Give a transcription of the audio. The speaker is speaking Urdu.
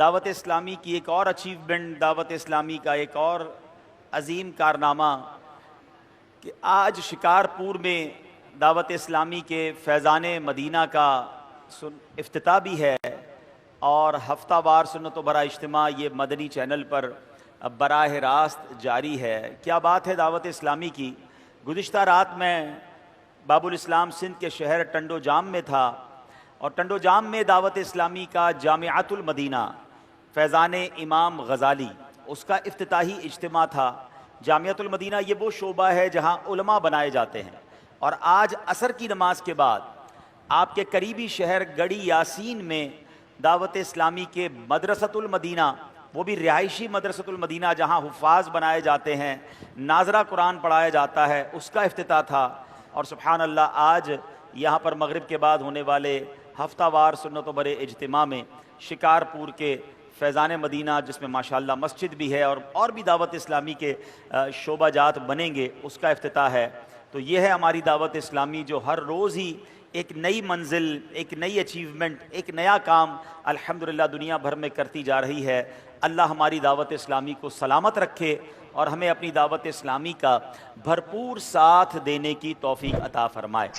دعوت اسلامی کی ایک اور اچیومنٹ، دعوت اسلامی کا ایک اور عظیم کارنامہ کہ آج شکارپور میں دعوت اسلامی کے فیضان مدینہ کا افتتاح بھی ہے، اور ہفتہ وار سنت و برا اجتماع یہ مدنی چینل پر براہ راست جاری ہے۔ کیا بات ہے دعوت اسلامی کی۔ گزشتہ رات میں باب الاسلام سندھ کے شہر ٹنڈو جام میں تھا، اور ٹنڈو جام میں دعوت اسلامی کا جامعۃ المدینہ فیضان امام غزالی اس کا افتتاحی اجتماع تھا۔ جامعۃ المدینہ یہ وہ شعبہ ہے جہاں علماء بنائے جاتے ہیں، اور آج عصر کی نماز کے بعد آپ کے قریبی شہر گڑی یاسین میں دعوت اسلامی کے مدرسۃ المدینہ، وہ بھی رہائشی مدرسۃ المدینہ جہاں حفاظ بنائے جاتے ہیں، ناظرہ قرآن پڑھایا جاتا ہے، اس کا افتتاح تھا۔ اور سبحان اللہ، آج یہاں پر مغرب کے بعد ہونے والے ہفتہ وار سنت و برے اجتماع میں شکارپور کے فیضان مدینہ، جس میں ماشاءاللہ مسجد بھی ہے اور بھی دعوت اسلامی کے شعبہ جات بنیں گے، اس کا افتتاح ہے۔ تو یہ ہے ہماری دعوت اسلامی جو ہر روز ہی ایک نئی منزل، ایک نئی اچیومنٹ، ایک نیا کام الحمدللہ دنیا بھر میں کرتی جا رہی ہے۔ اللہ ہماری دعوت اسلامی کو سلامت رکھے اور ہمیں اپنی دعوت اسلامی کا بھرپور ساتھ دینے کی توفیق عطا فرمائے۔